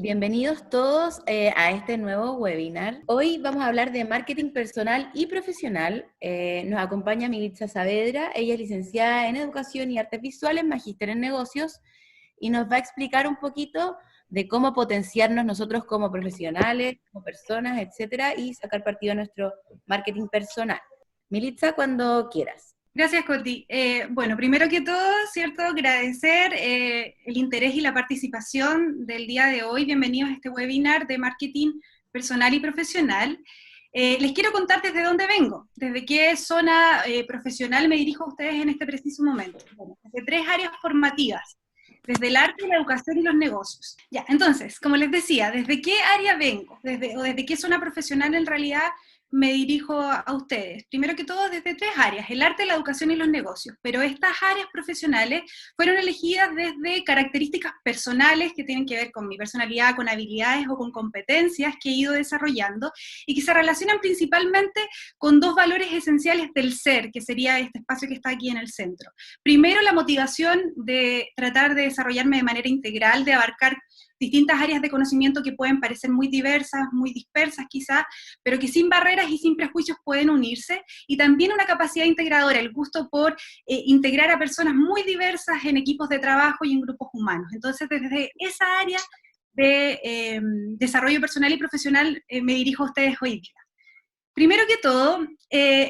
Bienvenidos todos a este nuevo webinar. Hoy vamos a hablar de marketing personal y profesional. Nos acompaña Militza Saavedra, ella es licenciada en Educación y Artes Visuales, magíster en Negocios, y nos va a explicar un poquito de cómo potenciarnos nosotros como profesionales, como personas, etcétera, y sacar partido a nuestro marketing personal. Militza, cuando quieras. Gracias, Coti. Bueno, primero que todo, ¿cierto? Agradecer el interés y la participación del día de hoy. Bienvenidos a este webinar de marketing personal y profesional. Les quiero contar desde dónde vengo, desde qué zona profesional me dirijo a ustedes en este preciso momento. Bueno, desde tres áreas formativas, desde el arte, la educación y los negocios. Ya, entonces, como les decía, ¿desde qué área vengo? ¿Desde qué zona profesional en realidad me dirijo a ustedes? Primero que todo, desde tres áreas: el arte, la educación y los negocios. Pero estas áreas profesionales fueron elegidas desde características personales que tienen que ver con mi personalidad, con habilidades o con competencias que he ido desarrollando y que se relacionan principalmente con dos valores esenciales del ser, que sería este espacio que está aquí en el centro. Primero, la motivación de tratar de desarrollarme de manera integral, de abarcar distintas áreas de conocimiento que pueden parecer muy diversas, muy dispersas quizás, pero que sin barreras y sin prejuicios pueden unirse, y también una capacidad integradora, el gusto por integrar a personas muy diversas en equipos de trabajo y en grupos humanos. Entonces, desde esa área de desarrollo personal y profesional me dirijo a ustedes hoy día. Primero que todo,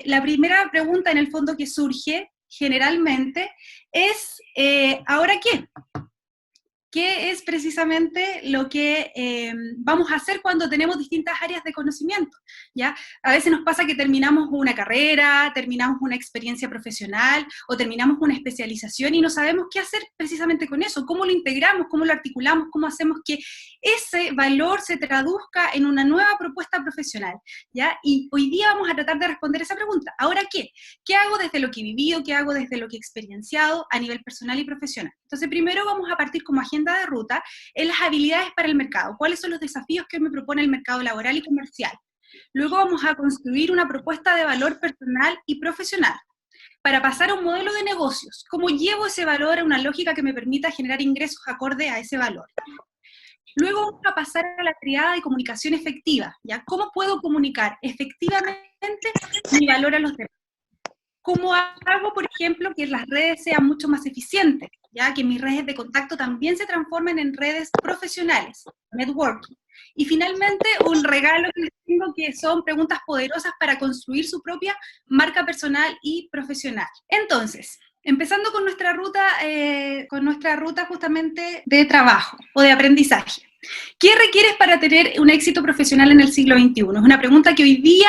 la primera pregunta en el fondo que surge generalmente es, ¿ahora qué? ¿Qué es precisamente lo que vamos a hacer cuando tenemos distintas áreas de conocimiento? ¿Ya? A veces nos pasa que terminamos una carrera, terminamos una experiencia profesional, o terminamos una especialización y no sabemos qué hacer precisamente con eso, cómo lo integramos, cómo lo articulamos, cómo hacemos que ese valor se traduzca en una nueva propuesta profesional, ¿ya? Y hoy día vamos a tratar de responder esa pregunta. ¿Ahora qué? ¿Qué hago desde lo que he vivido? ¿Qué hago desde lo que he experienciado a nivel personal y profesional? Entonces, primero vamos a partir como agenda de ruta en las habilidades para el mercado. ¿Cuáles son los desafíos que hoy me propone el mercado laboral y comercial? Luego vamos a construir una propuesta de valor personal y profesional para pasar a un modelo de negocios. ¿Cómo llevo ese valor a una lógica que me permita generar ingresos acorde a ese valor? Luego vamos a pasar a la triada de comunicación efectiva, ¿ya? ¿Cómo puedo comunicar efectivamente mi valor a los demás? ¿Cómo hago, por ejemplo, que las redes sean mucho más eficientes? Ya que mis redes de contacto también se transformen en redes profesionales, networking. Y finalmente, un regalo que les tengo, que son preguntas poderosas para construir su propia marca personal y profesional. Entonces, empezando con nuestra ruta justamente de trabajo o de aprendizaje. ¿Qué requieres para tener un éxito profesional en el siglo XXI? Es una pregunta que hoy día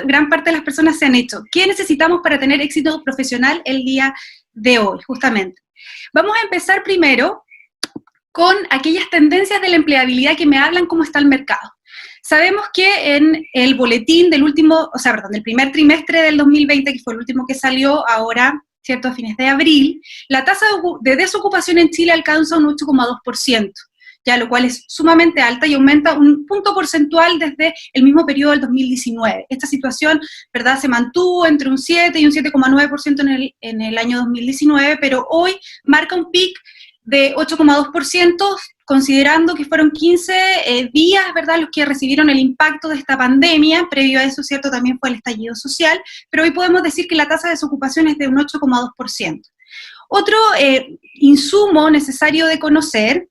gran parte de las personas se han hecho. ¿Qué necesitamos para tener éxito profesional el día de hoy, justamente? Vamos a empezar primero con aquellas tendencias de la empleabilidad que me hablan cómo está el mercado. Sabemos que en el boletín del primer trimestre del 2020, que fue el último que salió ahora, ¿cierto?, a fines de abril, la tasa de desocupación en Chile alcanza un 8,2%. Ya, lo cual es sumamente alta y aumenta un punto porcentual desde el mismo periodo del 2019. Esta situación, ¿verdad?, se mantuvo entre un 7 y un 7,9% en el año 2019, pero hoy marca un pic de 8,2%, considerando que fueron 15 días, ¿verdad?, los que recibieron el impacto de esta pandemia. Previo a eso, ¿cierto?, también fue el estallido social, pero hoy podemos decir que la tasa de desocupación es de un 8,2%. Otro insumo necesario de conocer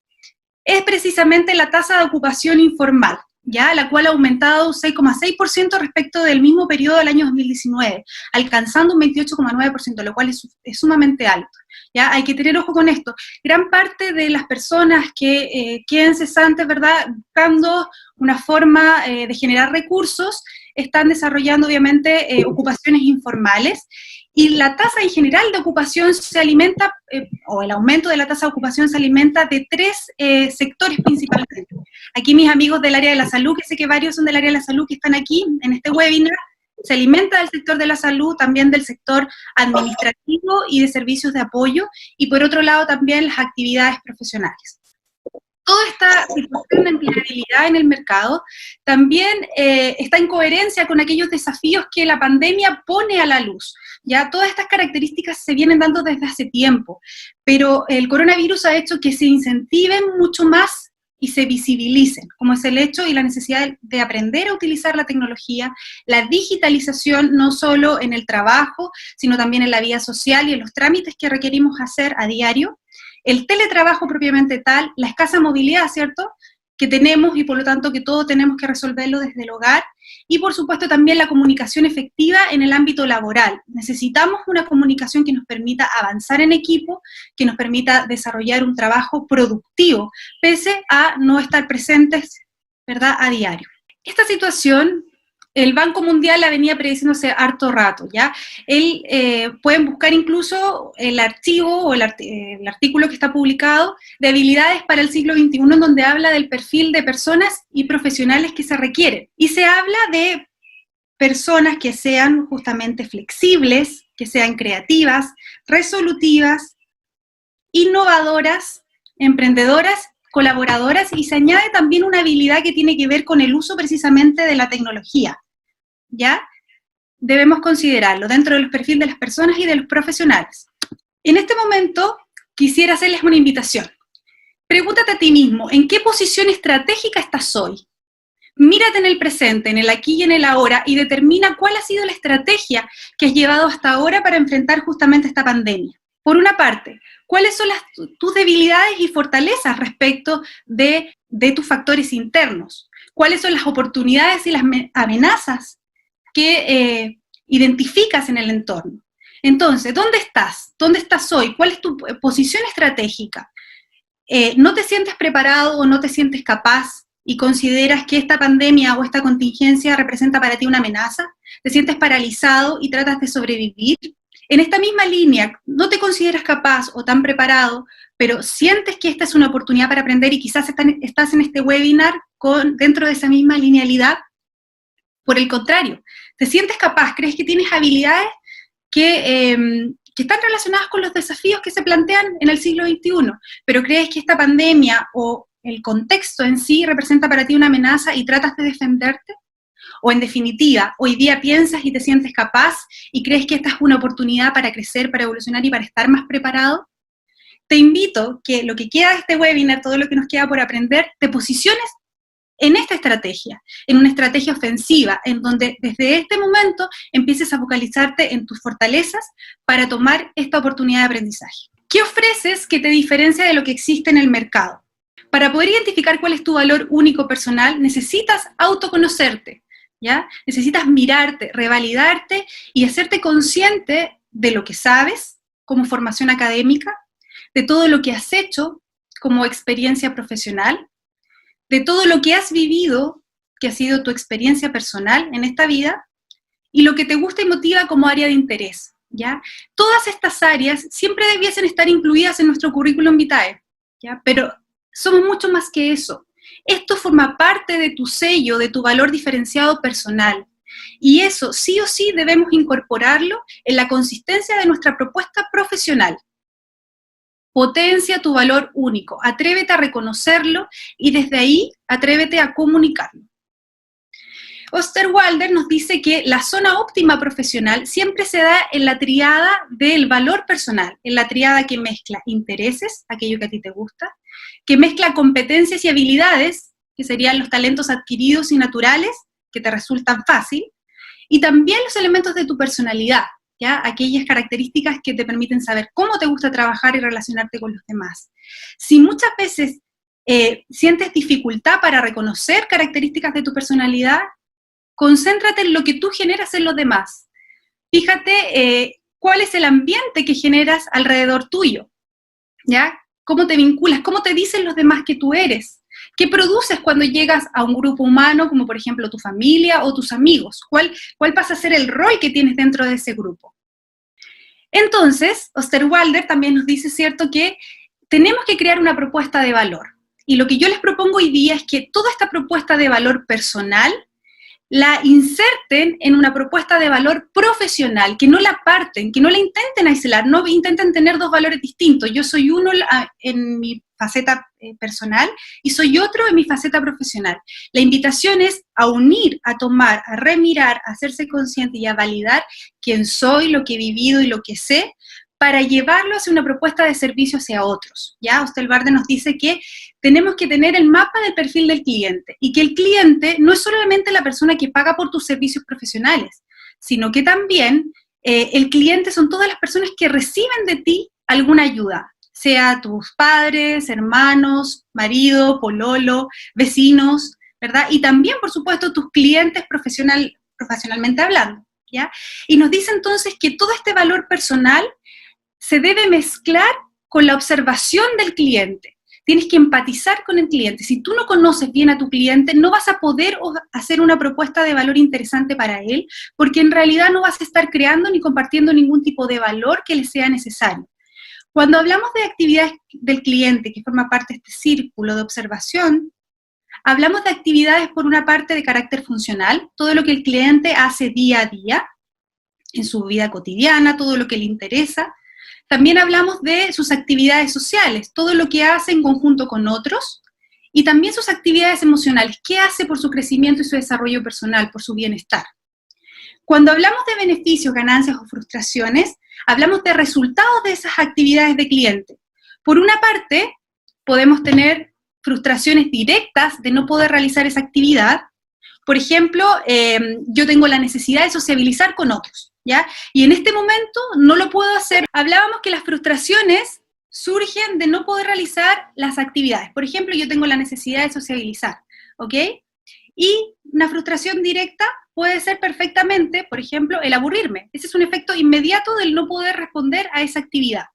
es precisamente la tasa de ocupación informal, ¿ya?, la cual ha aumentado un 6,6% respecto del mismo periodo del año 2019, alcanzando un 28,9%, lo cual es sumamente alto, ¿ya? Hay que tener ojo con esto. Gran parte de las personas que queden cesantes, ¿verdad?, buscando una forma de generar recursos, están desarrollando obviamente ocupaciones informales, y la tasa en general de ocupación se alimenta, o el aumento de la tasa de ocupación se alimenta de tres sectores principalmente. Aquí mis amigos del área de la salud, que sé que varios son del área de la salud que están aquí en este webinar, se alimenta del sector de la salud, también del sector administrativo y de servicios de apoyo, y por otro lado también las actividades profesionales. Toda esta situación de empleabilidad en el mercado también está en coherencia con aquellos desafíos que la pandemia pone a la luz. Ya todas estas características se vienen dando desde hace tiempo, pero el coronavirus ha hecho que se incentiven mucho más y se visibilicen, como es el hecho y la necesidad de aprender a utilizar la tecnología, la digitalización no solo en el trabajo, sino también en la vida social y en los trámites que requerimos hacer a diario, el teletrabajo propiamente tal, la escasa movilidad, ¿cierto?, que tenemos y por lo tanto que todos tenemos que resolverlo desde el hogar, y por supuesto también la comunicación efectiva en el ámbito laboral. Necesitamos una comunicación que nos permita avanzar en equipo, que nos permita desarrollar un trabajo productivo, pese a no estar presentes, ¿verdad?, a diario. Esta situación, el Banco Mundial la venía prediciendo hace harto rato, ¿ya? Pueden buscar incluso el archivo o el artículo que está publicado de habilidades para el siglo XXI, en donde habla del perfil de personas y profesionales que se requieren. Y se habla de personas que sean justamente flexibles, que sean creativas, resolutivas, innovadoras, emprendedoras, colaboradoras, y se añade también una habilidad que tiene que ver con el uso precisamente de la tecnología, ¿ya? Debemos considerarlo dentro del perfil de las personas y de los profesionales. En este momento, quisiera hacerles una invitación. Pregúntate a ti mismo, ¿en qué posición estratégica estás hoy? Mírate en el presente, en el aquí y en el ahora, y determina cuál ha sido la estrategia que has llevado hasta ahora para enfrentar justamente esta pandemia. Por una parte, ¿cuáles son tus debilidades y fortalezas respecto de tus factores internos? ¿Cuáles son las oportunidades y las amenazas que identificas en el entorno? Entonces, ¿dónde estás? ¿Dónde estás hoy? ¿Cuál es tu posición estratégica? ¿No te sientes preparado o no te sientes capaz y consideras que esta pandemia o esta contingencia representa para ti una amenaza? ¿Te sientes paralizado y tratas de sobrevivir? En esta misma línea, no te consideras capaz o tan preparado, pero sientes que esta es una oportunidad para aprender y quizás estás en este webinar dentro de esa misma linealidad. Por el contrario, ¿te sientes capaz? ¿Crees que tienes habilidades que están relacionadas con los desafíos que se plantean en el siglo XXI? Pero crees que esta pandemia o el contexto en sí representa para ti una amenaza y tratas de defenderte? O en definitiva, hoy día piensas y te sientes capaz y crees que esta es una oportunidad para crecer, para evolucionar y para estar más preparado. Te invito que lo que queda de este webinar, todo lo que nos queda por aprender, te posiciones en esta estrategia, en una estrategia ofensiva, en donde desde este momento empieces a focalizarte en tus fortalezas para tomar esta oportunidad de aprendizaje. ¿Qué ofreces que te diferencia de lo que existe en el mercado? Para poder identificar cuál es tu valor único personal, necesitas autoconocerte, ¿ya? Necesitas mirarte, revalidarte y hacerte consciente de lo que sabes como formación académica, de todo lo que has hecho como experiencia profesional, de todo lo que has vivido, que ha sido tu experiencia personal en esta vida, y lo que te gusta y motiva como área de interés, ¿ya? Todas estas áreas siempre debiesen estar incluidas en nuestro currículum vitae, ¿ya? Pero somos mucho más que eso. Esto forma parte de tu sello, de tu valor diferenciado personal. Y eso sí o sí debemos incorporarlo en la consistencia de nuestra propuesta profesional. Potencia tu valor único, atrévete a reconocerlo y desde ahí atrévete a comunicarlo. Osterwalder nos dice que la zona óptima profesional siempre se da en la tríada del valor personal, en la tríada que mezcla intereses, aquello que a ti te gusta, que mezcla competencias y habilidades, que serían los talentos adquiridos y naturales, que te resultan fácil, y también los elementos de tu personalidad, ¿ya? Aquellas características que te permiten saber cómo te gusta trabajar y relacionarte con los demás. Si muchas veces sientes dificultad para reconocer características de tu personalidad, concéntrate en lo que tú generas en los demás. Fíjate cuál es el ambiente que generas alrededor tuyo, ¿ya? ¿Cómo te vinculas? ¿Cómo te dicen los demás que tú eres? ¿Qué produces cuando llegas a un grupo humano, como por ejemplo tu familia o tus amigos? ¿Cuál pasa a ser el rol que tienes dentro de ese grupo? Entonces, Osterwalder también nos dice, ¿cierto?, que tenemos que crear una propuesta de valor. Y lo que yo les propongo hoy día es que toda esta propuesta de valor personal la inserten en una propuesta de valor profesional, que no la parten, que no la intenten aislar, no intenten tener dos valores distintos. Yo soy uno en mi faceta personal y soy otro en mi faceta profesional. La invitación es a unir, a tomar, a remirar, a hacerse consciente y a validar quién soy, lo que he vivido y lo que sé, para llevarlo hacia una propuesta de servicio hacia otros. ¿Ya? Osterwalder nos dice que tenemos que tener el mapa del perfil del cliente, y que el cliente no es solamente la persona que paga por tus servicios profesionales, sino que también el cliente son todas las personas que reciben de ti alguna ayuda, sea tus padres, hermanos, marido, pololo, vecinos, ¿verdad? Y también, por supuesto, tus clientes profesionalmente hablando, ¿ya? Y nos dice entonces que todo este valor personal se debe mezclar con la observación del cliente. Tienes que empatizar con el cliente. Si tú no conoces bien a tu cliente, no vas a poder hacer una propuesta de valor interesante para él, porque en realidad no vas a estar creando ni compartiendo ningún tipo de valor que le sea necesario. Cuando hablamos de actividades del cliente, que forma parte de este círculo de observación, hablamos de actividades por una parte de carácter funcional, todo lo que el cliente hace día a día, en su vida cotidiana, todo lo que le interesa. También hablamos de sus actividades sociales, todo lo que hace en conjunto con otros, y también sus actividades emocionales, qué hace por su crecimiento y su desarrollo personal, por su bienestar. Cuando hablamos de beneficios, ganancias o frustraciones, hablamos de resultados de esas actividades de cliente. Por una parte, podemos tener frustraciones directas de no poder realizar esa actividad. Por ejemplo, yo tengo la necesidad de sociabilizar con otros, ¿ya? Y en este momento no lo puedo hacer. Hablábamos que las frustraciones surgen de no poder realizar las actividades. Por ejemplo, yo tengo la necesidad de sociabilizar, ¿ok? Y una frustración directa puede ser perfectamente, por ejemplo, el aburrirme. Ese es un efecto inmediato del no poder responder a esa actividad.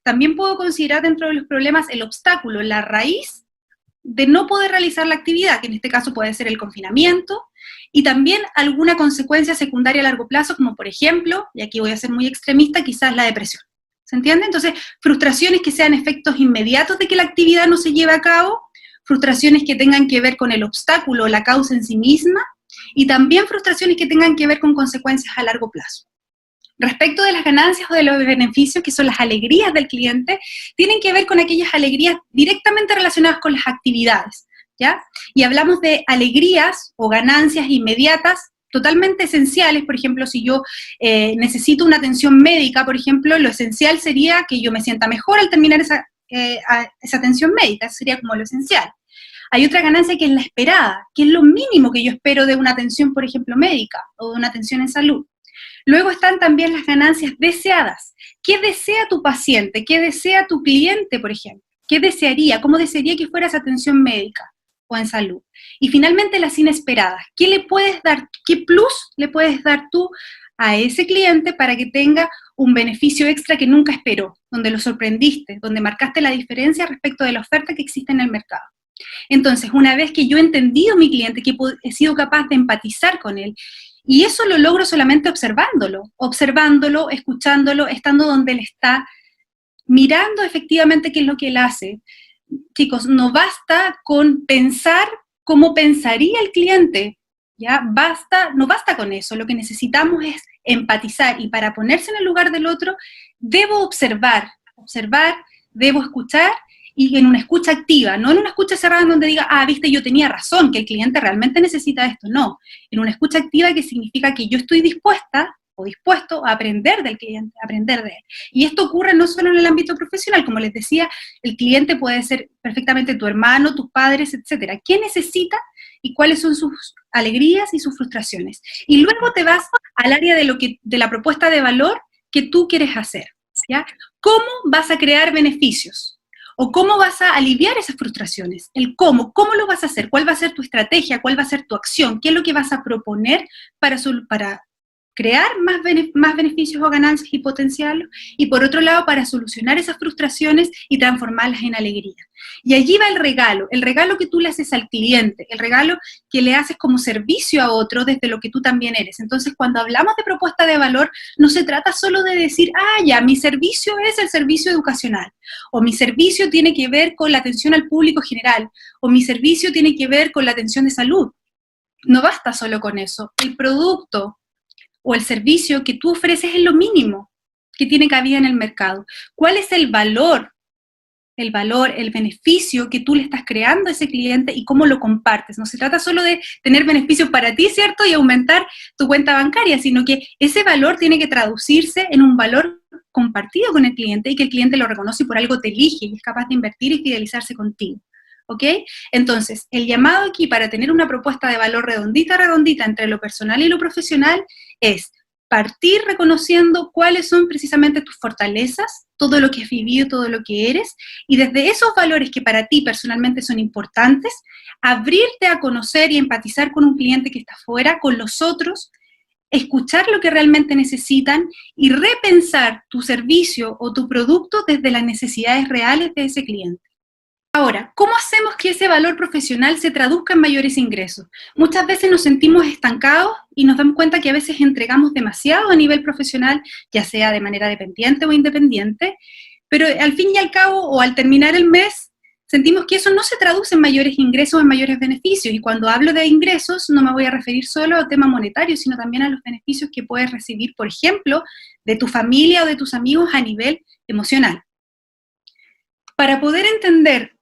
También puedo considerar dentro de los problemas el obstáculo, la raíz de no poder realizar la actividad, que en este caso puede ser el confinamiento, y también alguna consecuencia secundaria a largo plazo, como por ejemplo, y aquí voy a ser muy extremista, quizás la depresión. ¿Se entiende? Entonces, frustraciones que sean efectos inmediatos de que la actividad no se lleve a cabo, frustraciones que tengan que ver con el obstáculo o la causa en sí misma, y también frustraciones que tengan que ver con consecuencias a largo plazo. Respecto de las ganancias o de los beneficios, que son las alegrías del cliente, tienen que ver con aquellas alegrías directamente relacionadas con las actividades, ¿ya? Y hablamos de alegrías o ganancias inmediatas totalmente esenciales. Por ejemplo, si yo necesito una atención médica, por ejemplo, lo esencial sería que yo me sienta mejor al terminar esa atención médica. Eso sería como lo esencial. Hay otra ganancia que es la esperada, que es lo mínimo que yo espero de una atención, por ejemplo, médica o de una atención en salud. Luego están también las ganancias deseadas. ¿Qué desea tu paciente? ¿Qué desea tu cliente, por ejemplo? ¿Qué desearía? ¿Cómo desearía que fuera esa atención médica o en salud? Y finalmente las inesperadas. ¿Qué le puedes dar? ¿Qué plus le puedes dar tú a ese cliente para que tenga un beneficio extra que nunca esperó, donde lo sorprendiste, donde marcaste la diferencia respecto de la oferta que existe en el mercado? Entonces, una vez que yo he entendido a mi cliente, que he sido capaz de empatizar con él, y eso lo logro solamente observándolo, escuchándolo, estando donde él está, mirando efectivamente qué es lo que él hace. Chicos, no basta con pensar cómo pensaría el cliente, ¿ya? No basta con eso, lo que necesitamos es empatizar, y para ponerse en el lugar del otro, debo observar, debo escuchar, y en una escucha activa, no en una escucha cerrada en donde diga, viste, yo tenía razón, que el cliente realmente necesita esto, no. En una escucha activa, que significa que yo estoy dispuesta o dispuesto a aprender del cliente, a aprender de él. Y esto ocurre no solo en el ámbito profesional, como les decía, el cliente puede ser perfectamente tu hermano, tus padres, etcétera. ¿Qué necesita y cuáles son sus alegrías y sus frustraciones? Y luego te vas al área de la propuesta de valor que tú quieres hacer, ¿ya? ¿Cómo vas a crear beneficios? ¿O cómo vas a aliviar esas frustraciones? El cómo lo vas a hacer, cuál va a ser tu estrategia, cuál va a ser tu acción, qué es lo que vas a proponer para crear más beneficios o ganancias y potenciarlos, y por otro lado, para solucionar esas frustraciones y transformarlas en alegría. Y allí va el regalo que tú le haces al cliente, el regalo que le haces como servicio a otro desde lo que tú también eres. Entonces, cuando hablamos de propuesta de valor, no se trata solo de decir, ya, mi servicio es el servicio educacional, o mi servicio tiene que ver con la atención al público general, o mi servicio tiene que ver con la atención de salud. No basta solo con eso. El producto o el servicio que tú ofreces es lo mínimo que tiene cabida en el mercado. ¿Cuál es el valor el valor, el beneficio que tú le estás creando a ese cliente y cómo lo compartes. No se trata solo de tener beneficios para ti, ¿cierto? Y aumentar tu cuenta bancaria, sino que ese valor tiene que traducirse en un valor compartido con el cliente y que el cliente lo reconoce y por algo te elige y es capaz de invertir y fidelizarse contigo. ¿Ok? Entonces, el llamado aquí para tener una propuesta de valor redondita, redondita entre lo personal y lo profesional es partir reconociendo cuáles son precisamente tus fortalezas, todo lo que has vivido, todo lo que eres, y desde esos valores que para ti personalmente son importantes, abrirte a conocer y empatizar con un cliente que está fuera, con los otros, escuchar lo que realmente necesitan y repensar tu servicio o tu producto desde las necesidades reales de ese cliente. Ahora, ¿cómo hacemos que ese valor profesional se traduzca en mayores ingresos? Muchas veces nos sentimos estancados y nos damos cuenta que a veces entregamos demasiado a nivel profesional, ya sea de manera dependiente o independiente, pero al fin y al cabo, o al terminar el mes, sentimos que eso no se traduce en mayores ingresos, en mayores beneficios. Y cuando hablo de ingresos, no me voy a referir solo al tema monetario, sino también a los beneficios que puedes recibir, por ejemplo, de tu familia o de tus amigos a nivel emocional. Para poder entender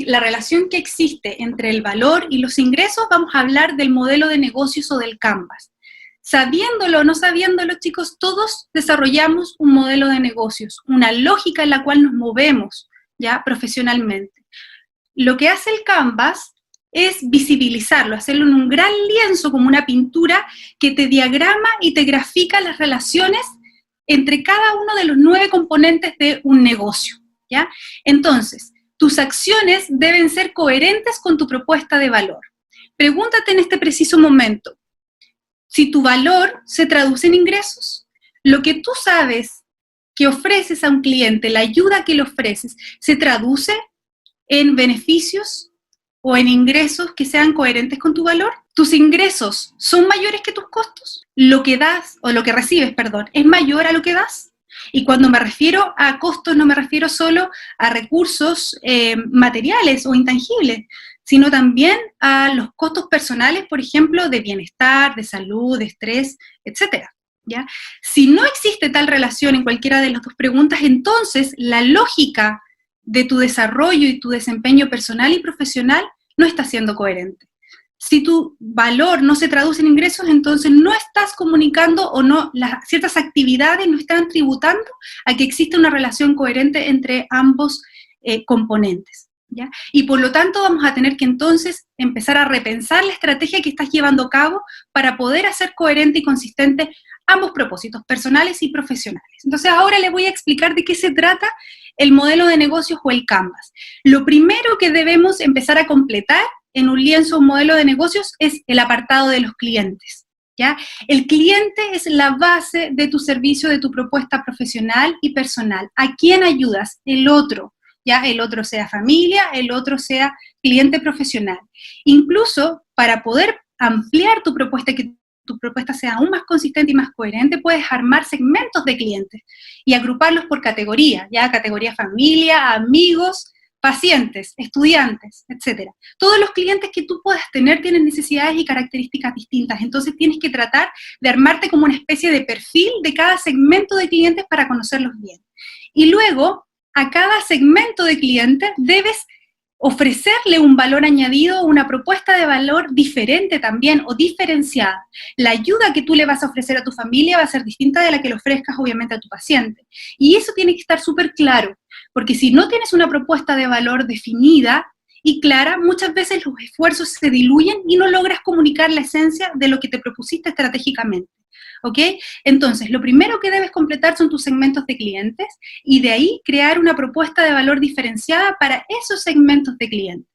la relación que existe entre el valor y los ingresos, vamos a hablar del modelo de negocios o del Canvas. Sabiéndolo o no sabiéndolo, chicos, todos desarrollamos un modelo de negocios, una lógica en la cual nos movemos ya profesionalmente. Lo que hace el Canvas es visibilizarlo, hacerlo en un gran lienzo como una pintura que te diagrama y te grafica las relaciones entre cada uno de los 9 componentes de un negocio, ¿ya? Entonces, tus acciones deben ser coherentes con tu propuesta de valor. Pregúntate en este preciso momento, si tu valor se traduce en ingresos, lo que tú sabes que ofreces a un cliente, la ayuda que le ofreces, ¿se traduce en beneficios o en ingresos que sean coherentes con tu valor? ¿Tus ingresos son mayores que tus costos? Lo que das, o lo que recibes, perdón, ¿es mayor a lo que das? Y cuando me refiero a costos, no me refiero solo a recursos materiales o intangibles, sino también a los costos personales, por ejemplo, de bienestar, de salud, de estrés, etc. ¿Ya? Si no existe tal relación en cualquiera de las dos preguntas, entonces la lógica de tu desarrollo y tu desempeño personal y profesional no está siendo coherente. Si tu valor no se traduce en ingresos, entonces no estás comunicando o no, ciertas actividades no están tributando a que existe una relación coherente entre ambos componentes, ¿ya? Y por lo tanto vamos a tener que entonces empezar a repensar la estrategia que estás llevando a cabo para poder hacer coherente y consistente ambos propósitos, personales y profesionales. Entonces ahora les voy a explicar de qué se trata el modelo de negocios o el Canvas. Lo primero que debemos empezar a completar en un lienzo o modelo de negocios es el apartado de los clientes, ¿ya? El cliente es la base de tu servicio, de tu propuesta profesional y personal. ¿A quién ayudas? El otro, ¿ya? El otro sea familia, el otro sea cliente profesional. Incluso para poder ampliar tu propuesta, que tu propuesta sea aún más consistente y más coherente, puedes armar segmentos de clientes y agruparlos por categoría, ¿ya? Categoría familia, amigos, pacientes, estudiantes, etc. Todos los clientes que tú puedas tener tienen necesidades y características distintas, entonces tienes que tratar de armarte como una especie de perfil de cada segmento de clientes para conocerlos bien. Y luego, a cada segmento de clientes debes ofrecerle un valor añadido, una propuesta de valor diferente también o diferenciada. La ayuda que tú le vas a ofrecer a tu familia va a ser distinta de la que le ofrezcas obviamente a tu paciente. Y eso tiene que estar súper claro, porque si no tienes una propuesta de valor definida y clara, muchas veces los esfuerzos se diluyen y no logras comunicar la esencia de lo que te propusiste estratégicamente. ¿Ok? Entonces, lo primero que debes completar son tus segmentos de clientes y de ahí crear una propuesta de valor diferenciada para esos segmentos de clientes.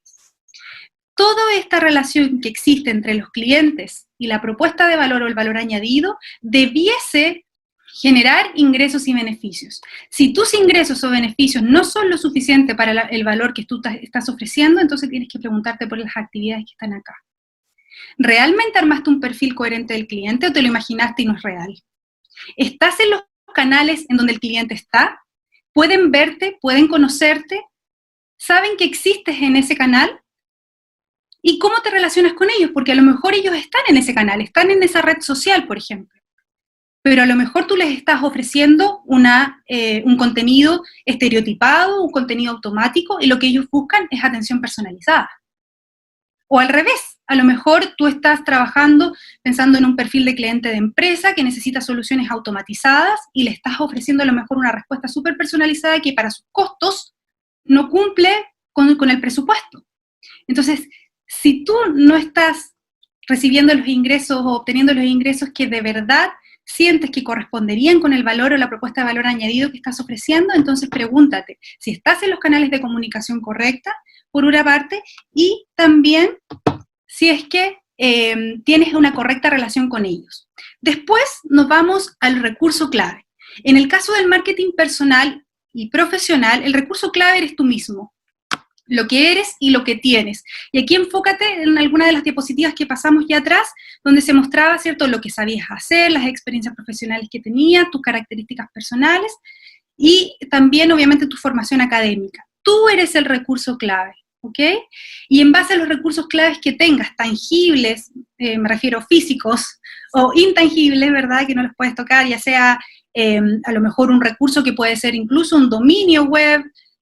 Toda esta relación que existe entre los clientes y la propuesta de valor o el valor añadido debiese generar ingresos y beneficios. Si tus ingresos o beneficios no son lo suficiente para el valor que tú estás ofreciendo, entonces tienes que preguntarte por las actividades que están acá. ¿Realmente armaste un perfil coherente del cliente o te lo imaginaste y no es real? ¿Estás en los canales en donde el cliente está? ¿Pueden verte? ¿Pueden conocerte? ¿Saben que existes en ese canal? ¿Y cómo te relacionas con ellos? Porque a lo mejor ellos están en ese canal, están en esa red social, por ejemplo. pero a lo mejor tú les estás ofreciendo un contenido estereotipado, un contenido automático, y lo que ellos buscan es atención personalizada. O al revés, a lo mejor tú estás trabajando pensando en un perfil de cliente de empresa que necesita soluciones automatizadas y le estás ofreciendo a lo mejor una respuesta súper personalizada que para sus costos no cumple con el presupuesto. Entonces, si tú no estás recibiendo los ingresos o obteniendo los ingresos que de verdad sientes que corresponderían con el valor o la propuesta de valor añadido que estás ofreciendo, entonces pregúntate si estás en los canales de comunicación correcta, por una parte, y también si es que tienes una correcta relación con ellos. Después nos vamos al recurso clave. En el caso del marketing personal y profesional, el recurso clave eres tú mismo, lo que eres y lo que tienes. Y aquí enfócate en alguna de las diapositivas que pasamos ya atrás, donde se mostraba, ¿cierto?, lo que sabías hacer, las experiencias profesionales que tenías, tus características personales y también, obviamente, tu formación académica. Tú eres el recurso clave, ¿ok? Y en base a los recursos claves que tengas, tangibles, me refiero físicos, o intangibles, ¿verdad?, que no los puedes tocar, ya sea a lo mejor un recurso que puede ser incluso un dominio web,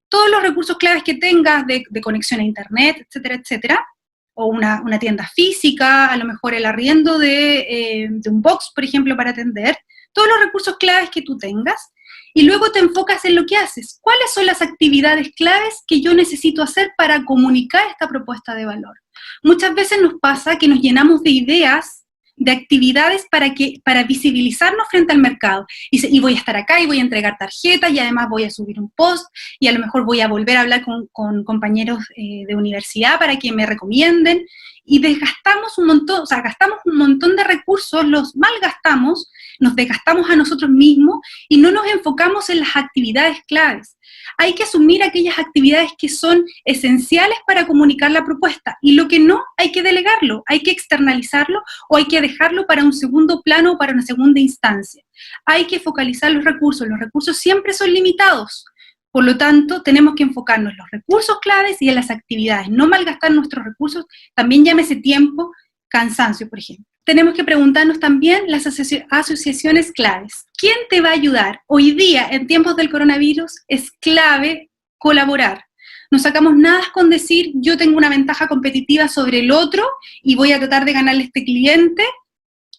todos los recursos claves que tengas de conexión a internet, etcétera, etcétera, o una tienda física, a lo mejor el arriendo de un box, por ejemplo, para atender, todos los recursos claves que tú tengas, y luego te enfocas en lo que haces. ¿Cuáles son las actividades claves que yo necesito hacer para comunicar esta propuesta de valor? Muchas veces nos pasa que nos llenamos de ideas, de actividades para visibilizarnos frente al mercado. Y voy a estar acá y voy a entregar tarjetas y además voy a subir un post y a lo mejor voy a volver a hablar con compañeros de universidad para que me recomienden. Y desgastamos un montón, o sea, gastamos un montón de recursos, los malgastamos, nos desgastamos a nosotros mismos y no nos enfocamos en las actividades claves. Hay que asumir aquellas actividades que son esenciales para comunicar la propuesta y lo que no, hay que delegarlo, hay que externalizarlo o hay que dejarlo para un segundo plano o para una segunda instancia. Hay que focalizar los recursos siempre son limitados. Por lo tanto, tenemos que enfocarnos en los recursos claves y en las actividades, no malgastar nuestros recursos, también llámese tiempo, cansancio, por ejemplo. Tenemos que preguntarnos también las asociaciones claves. ¿Quién te va a ayudar? Hoy día, en tiempos del coronavirus, es clave colaborar. No sacamos nada con decir, yo tengo una ventaja competitiva sobre el otro y voy a tratar de ganarle a este cliente,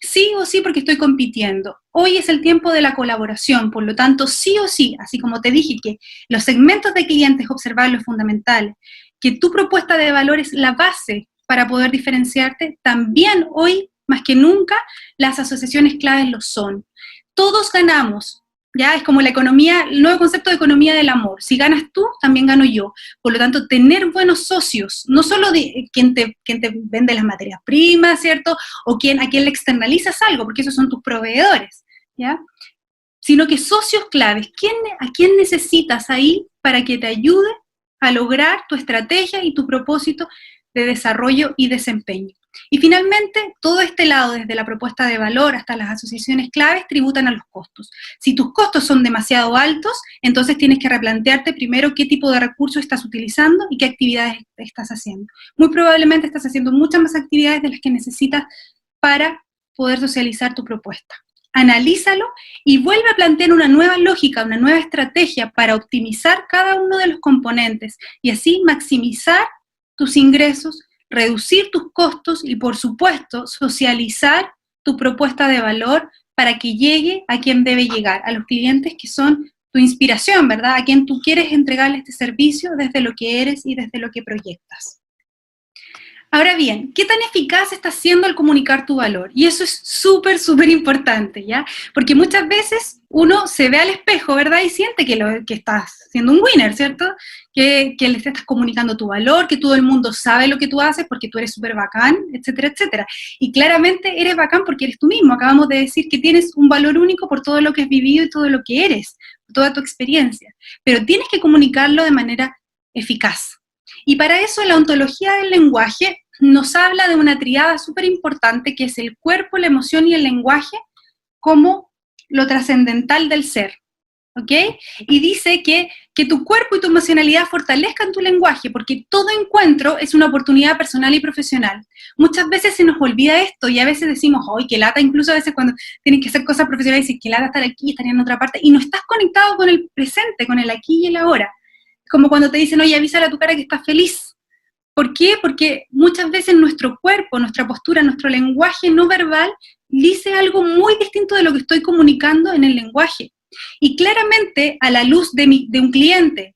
sí o sí porque estoy compitiendo. Hoy es el tiempo de la colaboración, por lo tanto, sí o sí, así como te dije que los segmentos de clientes observarlos es fundamental, que tu propuesta de valor es la base para poder diferenciarte, también hoy, más que nunca, las asociaciones claves lo son. Todos ganamos, ¿ya? Es como la economía, el nuevo concepto de economía del amor. Si ganas tú, también gano yo. Por lo tanto, tener buenos socios, no solo de quien te vende las materias primas, ¿cierto? O a quien le externalizas algo, porque esos son tus proveedores, ¿ya? Sino que socios claves. ¿A quién necesitas ahí para que te ayude a lograr tu estrategia y tu propósito de desarrollo y desempeño? Y finalmente, todo este lado, desde la propuesta de valor hasta las asociaciones claves, tributan a los costos. Si tus costos son demasiado altos, entonces tienes que replantearte primero qué tipo de recursos estás utilizando y qué actividades estás haciendo. Muy probablemente estás haciendo muchas más actividades de las que necesitas para poder socializar tu propuesta. Analízalo y vuelve a plantear una nueva lógica, una nueva estrategia para optimizar cada uno de los componentes y así maximizar tus ingresos, reducir tus costos y, por supuesto, socializar tu propuesta de valor para que llegue a quien debe llegar, a los clientes que son tu inspiración, ¿verdad? A quien tú quieres entregarle este servicio desde lo que eres y desde lo que proyectas. Ahora bien, ¿qué tan eficaz está siendo al comunicar tu valor? Y eso es súper, súper importante, ¿ya? Porque muchas veces uno se ve al espejo, ¿verdad? Y siente que estás siendo un winner, ¿cierto? Que le estás comunicando tu valor, que todo el mundo sabe lo que tú haces porque tú eres súper bacán, etcétera, etcétera. Y claramente eres bacán porque eres tú mismo. Acabamos de decir que tienes un valor único por todo lo que has vivido y todo lo que eres, por toda tu experiencia. Pero tienes que comunicarlo de manera eficaz. Y para eso la ontología del lenguaje nos habla de una triada súper importante que es el cuerpo, la emoción y el lenguaje como lo trascendental del ser. ¿ok? Y dice que tu cuerpo y tu emocionalidad fortalezcan tu lenguaje, porque todo encuentro es una oportunidad personal y profesional. Muchas veces se nos olvida esto y a veces decimos, ¡ay, qué lata! Incluso a veces cuando tienes que hacer cosas profesionales, dices, qué lata estar aquí, estaría en otra parte, y no estás conectado con el presente, con el aquí y el ahora. Como cuando te dicen, oye, avísale a tu cara que estás feliz. ¿Por qué? Porque muchas veces nuestro cuerpo, nuestra postura, nuestro lenguaje no verbal dice algo muy distinto de lo que estoy comunicando en el lenguaje. Y claramente, a la luz de un cliente,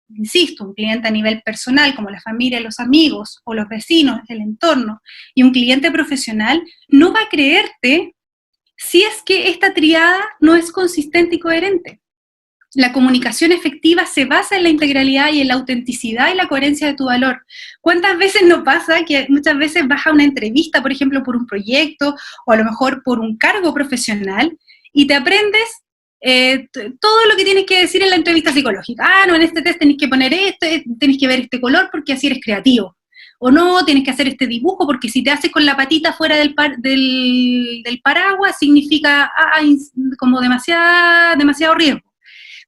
insisto, un cliente a nivel personal, como la familia, los amigos o los vecinos, el entorno, y un cliente profesional, no va a creerte si es que esta triada no es consistente y coherente. La comunicación efectiva se basa en la integralidad y en la autenticidad y la coherencia de tu valor. ¿Cuántas veces nos pasa que muchas veces vas a una entrevista, por ejemplo, por un proyecto o a lo mejor por un cargo profesional y te aprendes todo lo que tienes que decir en la entrevista psicológica? Ah, no, en este test tenés que poner esto, tenés que ver este color porque así eres creativo. O no, tienes que hacer este dibujo porque si te haces con la patita fuera del paraguas significa como demasiado riesgo.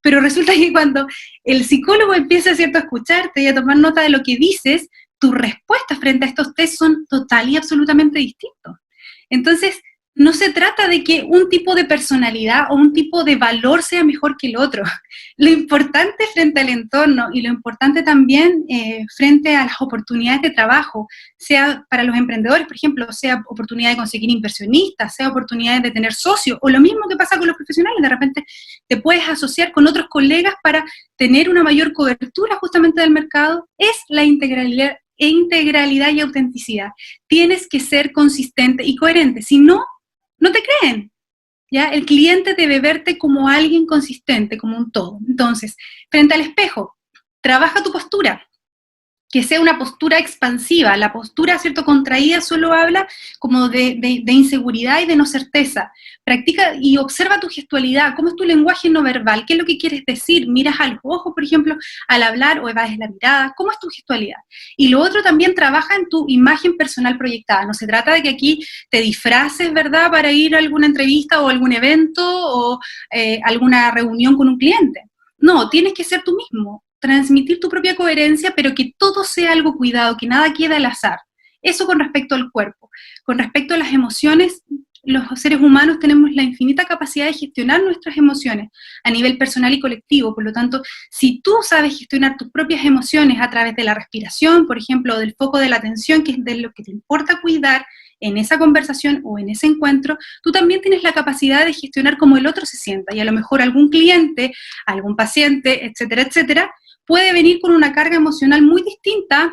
Pero resulta que cuando el psicólogo empieza, ¿cierto?, a escucharte y a tomar nota de lo que dices, tus respuestas frente a estos test son total y absolutamente distintos. Entonces, no se trata de que un tipo de personalidad o un tipo de valor sea mejor que el otro. Lo importante frente al entorno y lo importante también frente a las oportunidades de trabajo, sea para los emprendedores, por ejemplo, sea oportunidad de conseguir inversionistas, sea oportunidades de tener socios, o lo mismo que pasa con los profesionales, de repente te puedes asociar con otros colegas para tener una mayor cobertura justamente del mercado, es la integralidad y autenticidad. Tienes que ser consistente y coherente, si no, no te creen, ¿ya? El cliente debe verte como alguien consistente, como un todo. Entonces, frente al espejo, trabaja tu postura, que sea una postura expansiva. La postura, ¿cierto?, contraída solo habla como de inseguridad y de no certeza. Practica y observa tu gestualidad, cómo es tu lenguaje no verbal, qué es lo que quieres decir, miras a los ojos, por ejemplo, al hablar o evades la mirada, cómo es tu gestualidad. Y lo otro también, trabaja en tu imagen personal proyectada. No se trata de que aquí te disfraces, ¿verdad?, para ir a alguna entrevista o algún evento o alguna reunión con un cliente. No, tienes que ser tú mismo, transmitir tu propia coherencia, pero que todo sea algo cuidado, que nada quede al azar. Eso con respecto al cuerpo. Con respecto a las emociones, los seres humanos tenemos la infinita capacidad de gestionar nuestras emociones a nivel personal y colectivo. Por lo tanto, si tú sabes gestionar tus propias emociones a través de la respiración, por ejemplo, del foco de la atención, que es de lo que te importa cuidar en esa conversación o en ese encuentro, tú también tienes la capacidad de gestionar cómo el otro se sienta. Y a lo mejor algún cliente, algún paciente, etcétera, etcétera, puede venir con una carga emocional muy distinta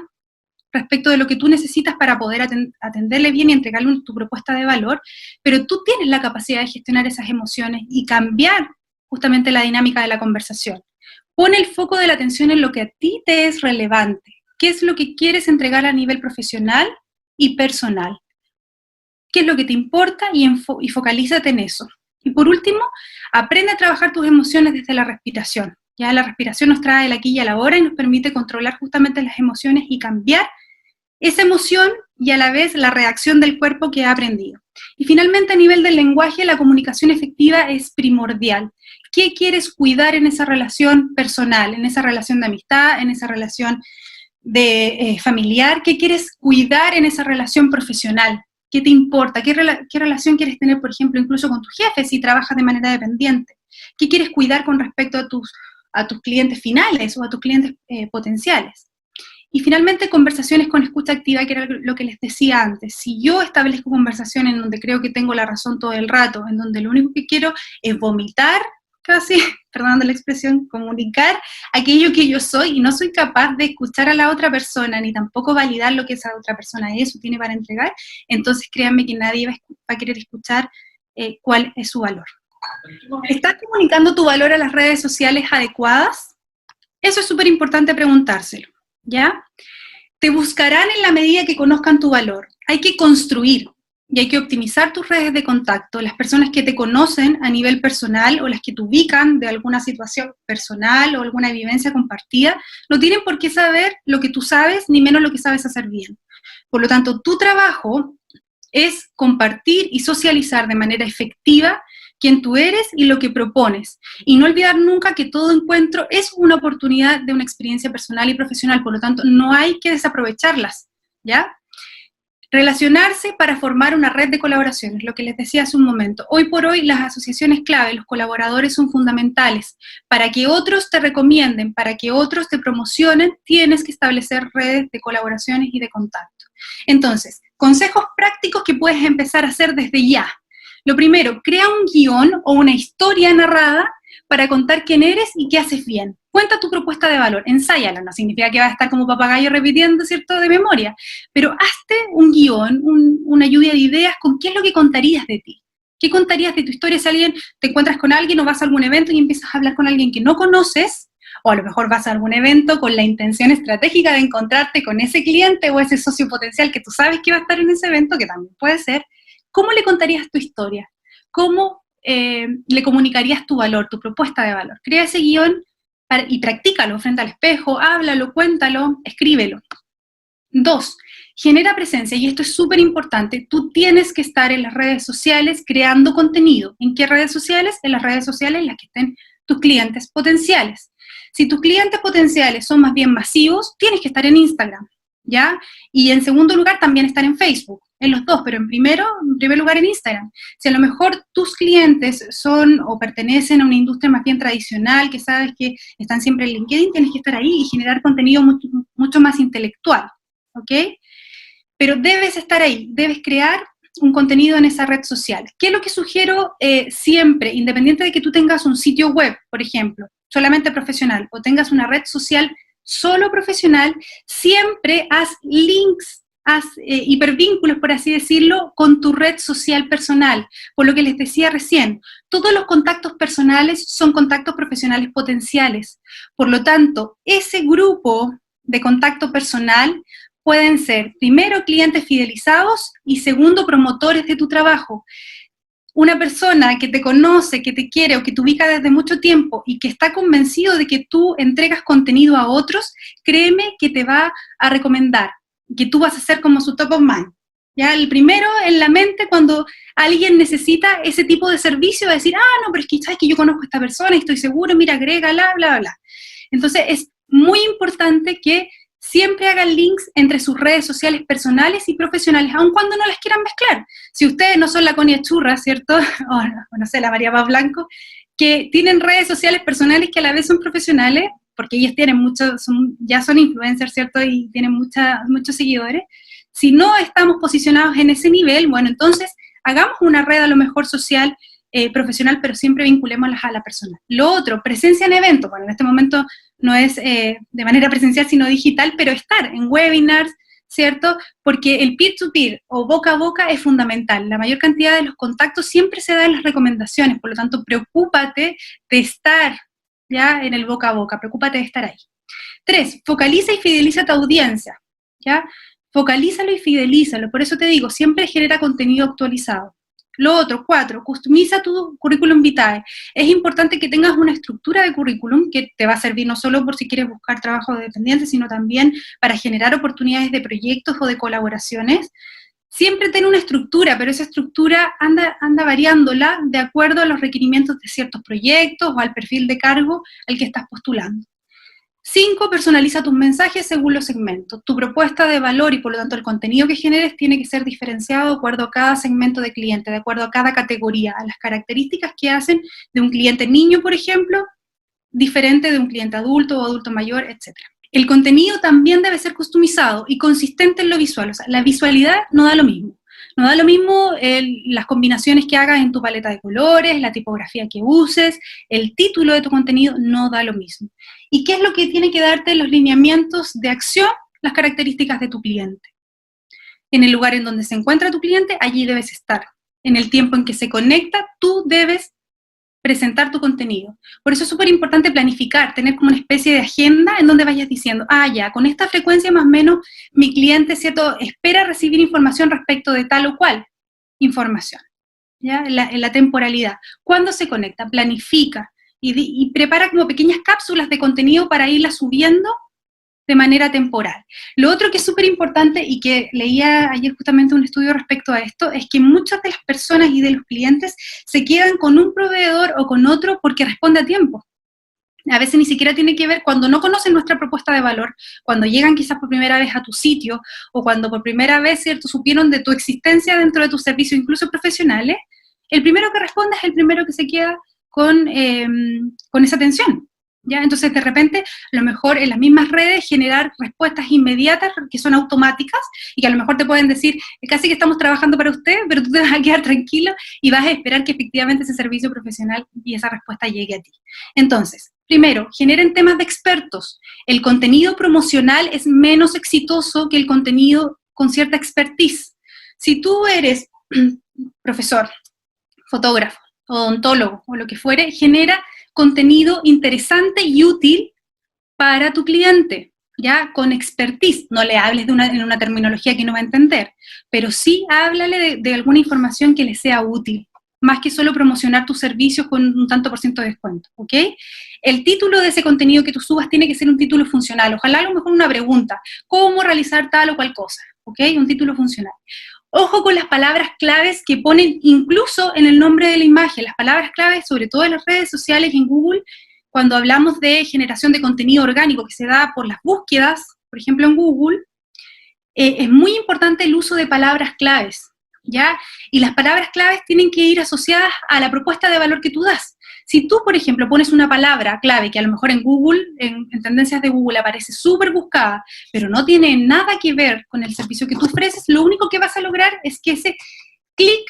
respecto de lo que tú necesitas para poder atenderle bien y entregarle tu propuesta de valor, pero tú tienes la capacidad de gestionar esas emociones y cambiar justamente la dinámica de la conversación. Pon el foco de la atención en lo que a ti te es relevante. ¿Qué es lo que quieres entregar a nivel profesional y personal? ¿Qué es lo que te importa? Y focalízate en eso. Y por último, aprende a trabajar tus emociones desde la respiración. Ya la respiración nos trae el aquí y a la hora y nos permite controlar justamente las emociones y cambiar esa emoción y a la vez la reacción del cuerpo que ha aprendido. Y finalmente, a nivel del lenguaje, la comunicación efectiva es primordial. ¿Qué quieres cuidar en esa relación personal, en esa relación de amistad, en esa relación familiar? ¿Qué quieres cuidar en esa relación profesional? ¿Qué te importa? ¿Qué relación quieres tener, por ejemplo, incluso con tu jefe si trabajas de manera dependiente? ¿Qué quieres cuidar con respecto a tus clientes finales o a tus clientes potenciales? Y finalmente, conversaciones con escucha activa, que era lo que les decía antes. Si yo establezco conversaciones en donde creo que tengo la razón todo el rato, en donde lo único que quiero es vomitar, casi, perdonando la expresión, comunicar aquello que yo soy y no soy capaz de escuchar a la otra persona, ni tampoco validar lo que esa otra persona es o tiene para entregar, entonces créanme que nadie va a querer escuchar cuál es su valor. ¿Estás comunicando tu valor a las redes sociales adecuadas? Eso es súper importante preguntárselo, ¿ya? Te buscarán en la medida que conozcan tu valor. Hay que construir y hay que optimizar tus redes de contacto. Las personas que te conocen a nivel personal o las que te ubican de alguna situación personal o alguna vivencia compartida, no tienen por qué saber lo que tú sabes, ni menos lo que sabes hacer bien. Por lo tanto, tu trabajo es compartir y socializar de manera efectiva quién tú eres y lo que propones. Y no olvidar nunca que todo encuentro es una oportunidad de una experiencia personal y profesional, por lo tanto, no hay que desaprovecharlas, ¿ya? Relacionarse para formar una red de colaboraciones, lo que les decía hace un momento. Hoy por hoy las asociaciones clave, los colaboradores son fundamentales. Para que otros te recomienden, para que otros te promocionen, tienes que establecer redes de colaboraciones y de contacto. Entonces, consejos prácticos que puedes empezar a hacer desde ya. Lo primero, crea un guión o una historia narrada para contar quién eres y qué haces bien. Cuenta tu propuesta de valor, ensáyala, no significa que vas a estar como papagayo repitiendo, ¿cierto?, de memoria, pero hazte un guión, una lluvia de ideas con qué es lo que contarías de ti. ¿Qué contarías de tu historia si alguien te encuentras con alguien o vas a algún evento y empiezas a hablar con alguien que no conoces, o a lo mejor vas a algún evento con la intención estratégica de encontrarte con ese cliente o ese socio potencial que tú sabes que va a estar en ese evento, que también puede ser? ¿Cómo le contarías tu historia? ¿Cómo le comunicarías tu valor, tu propuesta de valor? Crea ese guión y practícalo frente al espejo, háblalo, cuéntalo, escríbelo. 2, genera presencia, y esto es súper importante. Tú tienes que estar en las redes sociales creando contenido. ¿En qué redes sociales? En las redes sociales en las que estén tus clientes potenciales. Si tus clientes potenciales son más bien masivos, tienes que estar en Instagram, ¿ya? Y en segundo lugar, también estar en Facebook, en los dos, pero en primer lugar en Instagram. Si a lo mejor tus clientes son o pertenecen a una industria más bien tradicional, que sabes que están siempre en LinkedIn, tienes que estar ahí y generar contenido mucho más intelectual, ¿ok? Pero debes estar ahí, debes crear un contenido en esa red social. ¿Qué es lo que sugiero siempre, independiente de que tú tengas un sitio web, por ejemplo, solamente profesional, o tengas una red social solo profesional? Siempre haz links, haz hipervínculos, por así decirlo, con tu red social personal. Por lo que les decía recién, todos los contactos personales son contactos profesionales potenciales. Por lo tanto, ese grupo de contacto personal pueden ser, primero, clientes fidelizados y segundo, promotores de tu trabajo. Una persona que te conoce, que te quiere o que te ubica desde mucho tiempo y que está convencido de que tú entregas contenido a otros, créeme que te va a recomendar, que tú vas a ser como su top of mind. ¿Ya? El primero en la mente cuando alguien necesita ese tipo de servicio, va a decir, no, pero es que sabes que yo conozco a esta persona y estoy seguro, mira, agrégala, bla, bla, bla. Entonces es muy importante que siempre hagan links entre sus redes sociales personales y profesionales, aun cuando no las quieran mezclar. Si ustedes no son la Connie Churra, ¿cierto? O no sé, la María Paz Blanco, que tienen redes sociales personales que a la vez son profesionales, porque ellos tienen ya son influencers, ¿cierto? Y tienen muchos seguidores. Si no estamos posicionados en ese nivel, bueno, entonces hagamos una red a lo mejor social, profesional, pero siempre vinculémoslas a la persona. Lo otro, presencia en eventos. Bueno, en este momento no es de manera presencial, sino digital, pero estar en webinars, ¿cierto? Porque el peer-to-peer o boca a boca es fundamental. La mayor cantidad de los contactos siempre se da en las recomendaciones, por lo tanto, preocúpate de estar ya en el boca a boca, preocúpate de estar ahí. 3, focaliza y fideliza a tu audiencia, ¿ya? Focalízalo y fidelízalo, por eso te digo, siempre genera contenido actualizado. Lo otro, 4, customiza tu currículum vitae. Es importante que tengas una estructura de currículum que te va a servir no solo por si quieres buscar trabajo dependiente, sino también para generar oportunidades de proyectos o de colaboraciones. Siempre ten una estructura, pero esa estructura anda variándola de acuerdo a los requerimientos de ciertos proyectos o al perfil de cargo al que estás postulando. 5, personaliza tus mensajes según los segmentos. Tu propuesta de valor y por lo tanto el contenido que generes tiene que ser diferenciado de acuerdo a cada segmento de cliente, de acuerdo a cada categoría, a las características que hacen de un cliente niño, por ejemplo, diferente de un cliente adulto o adulto mayor, etc. El contenido también debe ser customizado y consistente en lo visual. O sea, la visualidad no da lo mismo. No da lo mismo las combinaciones que hagas en tu paleta de colores, la tipografía que uses, el título de tu contenido no da lo mismo. ¿Y qué es lo que tiene que darte los lineamientos de acción? Las características de tu cliente. En el lugar en donde se encuentra tu cliente, allí debes estar. En el tiempo en que se conecta, tú debes presentar tu contenido. Por eso es súper importante planificar, tener como una especie de agenda en donde vayas diciendo, ya, con esta frecuencia más o menos mi cliente, ¿cierto?, espera recibir información respecto de tal o cual información, ¿ya? En la temporalidad. ¿Cuándo se conecta? Planifica y prepara como pequeñas cápsulas de contenido para irlas subiendo de manera temporal. Lo otro que es súper importante y que leía ayer justamente un estudio respecto a esto, es que muchas de las personas y de los clientes se quedan con un proveedor o con otro porque responde a tiempo. A veces ni siquiera tiene que ver cuando no conocen nuestra propuesta de valor, cuando llegan quizás por primera vez a tu sitio, o cuando por primera vez, ¿cierto?, supieron de tu existencia dentro de tus servicios, incluso profesionales, el primero que responde es el primero que se queda con esa atención. ¿Ya? Entonces, de repente, a lo mejor en las mismas redes generar respuestas inmediatas que son automáticas y que a lo mejor te pueden decir, casi que estamos trabajando para usted, pero tú te vas a quedar tranquilo y vas a esperar que efectivamente ese servicio profesional y esa respuesta llegue a ti. Entonces, primero, generen temas de expertos. El contenido promocional es menos exitoso que el contenido con cierta expertise. Si tú eres profesor, fotógrafo, odontólogo o lo que fuere, genera contenido interesante y útil para tu cliente, ¿ya? Con expertise. No le hables en una terminología que no va a entender, pero sí háblale de alguna información que le sea útil, más que solo promocionar tus servicios con un tanto por ciento de descuento, ¿ok? El título de ese contenido que tú subas tiene que ser un título funcional, ojalá a lo mejor una pregunta, ¿cómo realizar tal o cual cosa? ¿Ok? Un título funcional. Ojo con las palabras claves que ponen incluso en el nombre de la imagen. Las palabras claves, sobre todo en las redes sociales y en Google, cuando hablamos de generación de contenido orgánico que se da por las búsquedas, por ejemplo en Google, es muy importante el uso de palabras claves, ¿ya? Y las palabras claves tienen que ir asociadas a la propuesta de valor que tú das. Si tú, por ejemplo, pones una palabra clave que a lo mejor en Google, en tendencias de Google aparece súper buscada, pero no tiene nada que ver con el servicio que tú ofreces, lo único que vas a lograr es que ese clic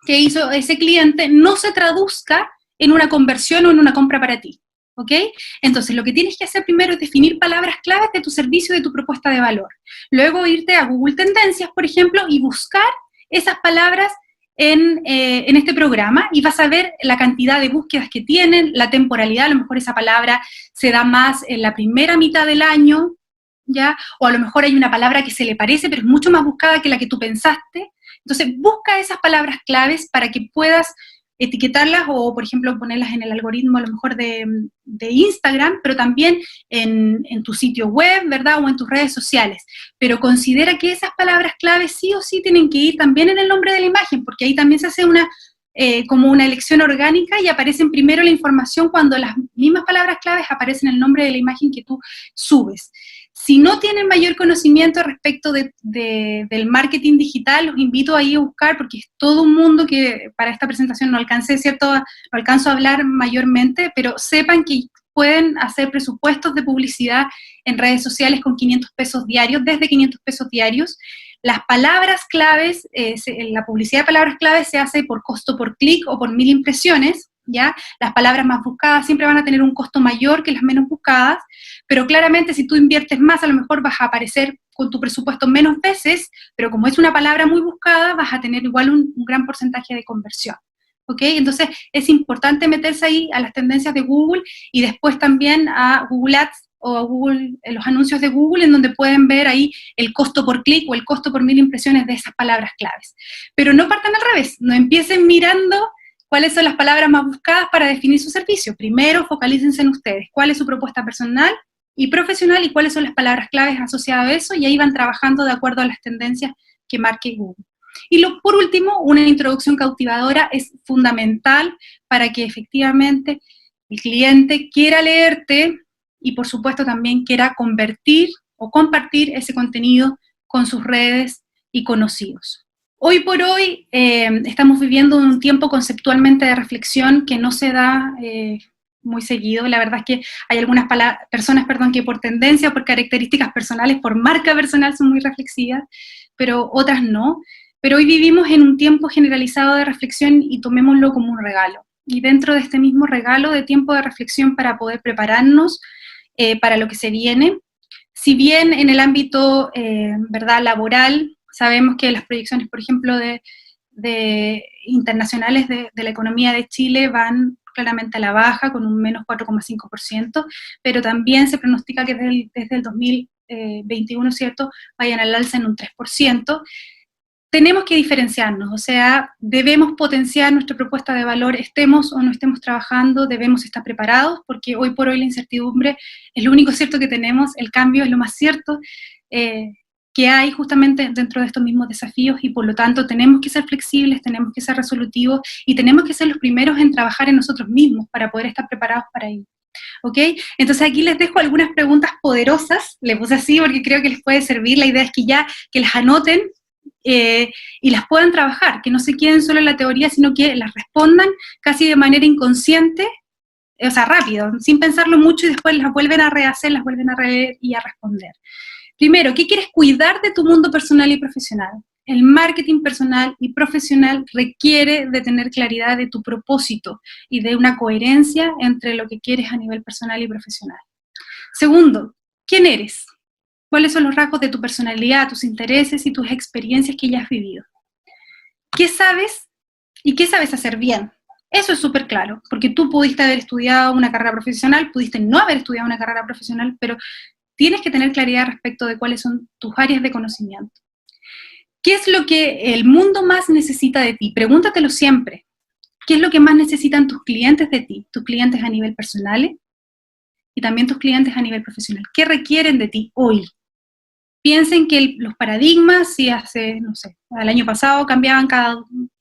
que hizo ese cliente no se traduzca en una conversión o en una compra para ti, ¿ok? Entonces, lo que tienes que hacer primero es definir palabras claves de tu servicio y de tu propuesta de valor. Luego irte a Google Tendencias, por ejemplo, y buscar esas palabras en este programa y vas a ver la cantidad de búsquedas que tienen, la temporalidad, a lo mejor esa palabra se da más en la primera mitad del año, ¿ya? O a lo mejor hay una palabra que se le parece, pero es mucho más buscada que la que tú pensaste. Entonces, busca esas palabras claves para que puedas etiquetarlas o, por ejemplo, ponerlas en el algoritmo a lo mejor de Instagram, pero también en tu sitio web, ¿verdad? O en tus redes sociales. Pero considera que esas palabras claves sí o sí tienen que ir también en el nombre de la imagen, porque ahí también se hace como una elección orgánica y aparecen primero la información cuando las mismas palabras claves aparecen en el nombre de la imagen que tú subes. Si no tienen mayor conocimiento respecto del marketing digital, los invito ahí a buscar, porque es todo un mundo que para esta presentación no alcanzo a hablar mayormente, pero sepan que pueden hacer presupuestos de publicidad en redes sociales con 500 pesos diarios, desde 500 pesos diarios. Las palabras claves, la publicidad de palabras claves se hace por costo por clic o por 1000 impresiones, ¿ya? Las palabras más buscadas siempre van a tener un costo mayor que las menos buscadas, pero claramente si tú inviertes más, a lo mejor vas a aparecer con tu presupuesto menos veces, pero como es una palabra muy buscada, vas a tener igual un gran porcentaje de conversión, ¿ok? Entonces es importante meterse ahí a las tendencias de Google y después también a Google Ads o a Google, los anuncios de Google, en donde pueden ver ahí el costo por clic o el costo por 1000 impresiones de esas palabras claves. Pero no partan al revés, no empiecen mirando cuáles son las palabras más buscadas para definir su servicio. Primero, focalícense en ustedes. ¿Cuál es su propuesta personal y profesional y cuáles son las palabras claves asociadas a eso? Y ahí van trabajando de acuerdo a las tendencias que marque Google. Y por último, una introducción cautivadora es fundamental para que efectivamente el cliente quiera leerte y, por supuesto, también quiera convertir o compartir ese contenido con sus redes y conocidos. Hoy por hoy estamos viviendo un tiempo conceptualmente de reflexión que no se da muy seguido. La verdad es que hay algunas personas que por tendencia, por características personales, por marca personal son muy reflexivas, pero otras no. Pero hoy vivimos en un tiempo generalizado de reflexión y tomémoslo como un regalo. Y dentro de este mismo regalo de tiempo de reflexión para poder prepararnos para lo que se viene, si bien en el ámbito ¿verdad? Laboral, sabemos que las proyecciones, por ejemplo, de internacionales de la economía de Chile van claramente a la baja, con un menos 4,5%, pero también se pronostica que desde el 2021, ¿cierto?, vayan al alza en un 3%. tenemos que diferenciarnos, o sea, debemos potenciar nuestra propuesta de valor, estemos o no estemos trabajando, debemos estar preparados, porque hoy por hoy la incertidumbre es lo único cierto que tenemos, el cambio es lo más cierto que hay justamente dentro de estos mismos desafíos, y por lo tanto tenemos que ser flexibles, tenemos que ser resolutivos, y tenemos que ser los primeros en trabajar en nosotros mismos para poder estar preparados para ello. ¿Ok? Entonces aquí les dejo algunas preguntas poderosas, les puse así porque creo que les puede servir, la idea es que las anoten, y las puedan trabajar, que no se queden solo en la teoría, sino que las respondan casi de manera inconsciente, o sea, rápido, sin pensarlo mucho, y después las vuelven a rehacer, las vuelven a releer y a responder. Primero, ¿qué quieres cuidar de tu mundo personal y profesional? El marketing personal y profesional requiere de tener claridad de tu propósito y de una coherencia entre lo que quieres a nivel personal y profesional. Segundo, ¿quién eres? ¿Cuáles son los rasgos de tu personalidad, tus intereses y tus experiencias que ya has vivido? ¿Qué sabes y qué sabes hacer bien? Eso es súper claro, porque tú pudiste haber estudiado una carrera profesional, pudiste no haber estudiado una carrera profesional, pero tienes que tener claridad respecto de cuáles son tus áreas de conocimiento. ¿Qué es lo que el mundo más necesita de ti? Pregúntatelo siempre. ¿Qué es lo que más necesitan tus clientes de ti? Tus clientes a nivel personal y también tus clientes a nivel profesional. ¿Qué requieren de ti hoy? Piensen que los paradigmas, si hace, no sé, el año pasado cambiaban cada